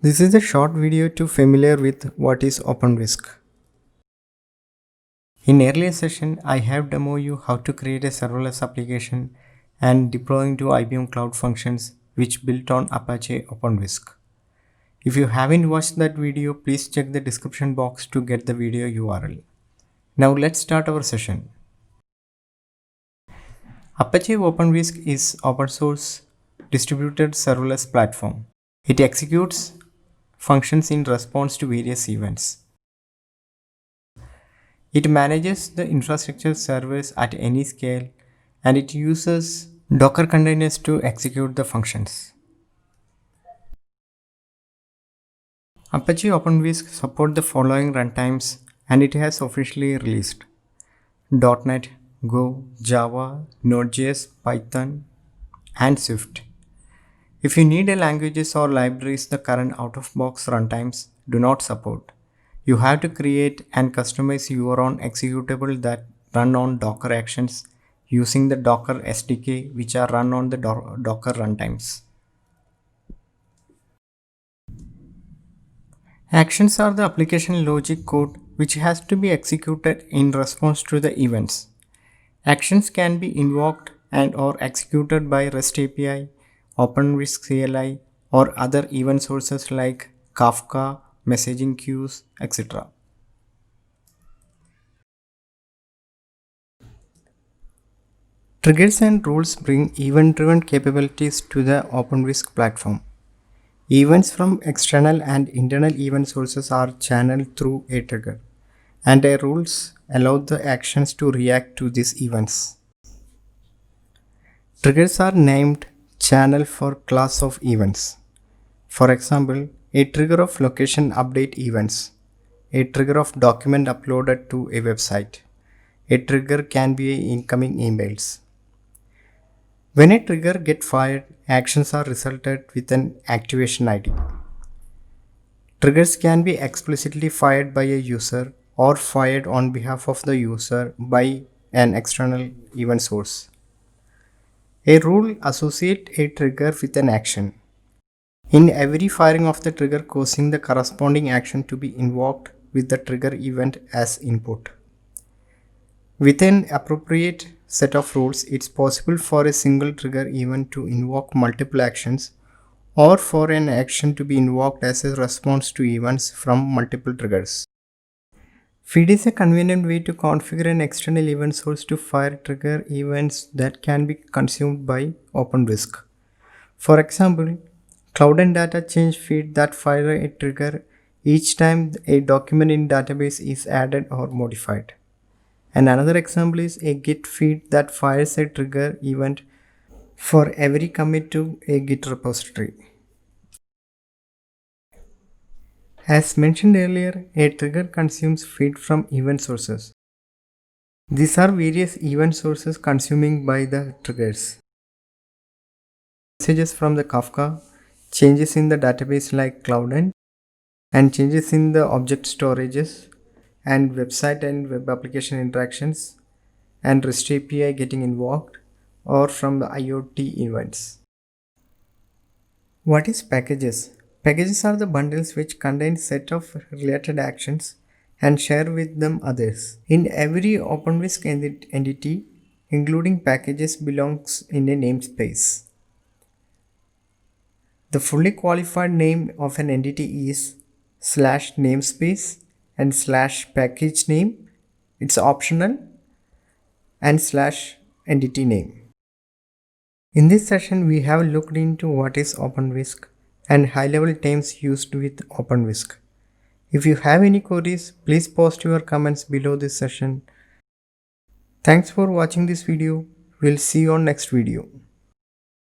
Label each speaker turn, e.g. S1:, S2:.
S1: This is a short video to familiar with what is OpenWhisk. In earlier session, I have demo you how to create a serverless application and deploying to IBM Cloud Functions which built on Apache OpenWhisk. If you haven't watched that video, please check the description box to get the video URL. Now let's start our session. Apache OpenWhisk is open source distributed serverless platform. It executes functions in response to various events. It manages the infrastructure servers at any scale and it uses Docker containers to execute the functions. Apache OpenWhisk supports the following runtimes and it has officially released: .NET, Go, Java, Node.js, Python, and Swift. If you need a languages or libraries the current out-of-box runtimes do not support, you have to create and customize your own executable that run on Docker actions using the Docker SDK which are run on the Docker runtimes. Actions are the application logic code which has to be executed in response to the events. Actions can be invoked and or executed by REST API, OpenWhisk CLI, or other event sources like Kafka, messaging queues, etc. Triggers and rules bring event-driven capabilities to the OpenWhisk platform. Events from external and internal event sources are channeled through a trigger, and their rules allow the actions to react to these events. Triggers are named channel for class of events. For example, a trigger of location update events, a trigger of document uploaded to a website. A trigger can be incoming emails. When a trigger gets fired, actions are resulted with an activation ID. Triggers can be explicitly fired by a user or fired on behalf of the user by an external event source. A rule associates a trigger with an action. In every firing of the trigger causing the corresponding action to be invoked with the trigger event as input. With an appropriate set of rules, it's possible for a single trigger event to invoke multiple actions or for an action to be invoked as a response to events from multiple triggers. Feed is a convenient way to configure an external event source to fire trigger events that can be consumed by OpenWhisk. For example, Cloud and Data change feed that fire a trigger each time a document in database is added or modified. And another example is a Git feed that fires a trigger event for every commit to a Git repository. As mentioned earlier, a trigger consumes feed from event sources. These are various event sources consuming by the triggers. Messages from the Kafka, changes in the database like Cloud and changes in the object storages, and website and web application interactions, and REST API getting invoked, or from the IoT events. What is packages? Packages are the bundles which contain set of related actions and share with them others. In every OpenWhisk entity, including packages belongs in a namespace. The fully qualified name of an entity is /namespace and /package name. It's optional, and /entity name. In this session, we have looked into what is OpenWhisk and high-level terms used with OpenWhisk. If you have any queries, please post your comments below this session. Thanks for watching this video. We'll see you on next video.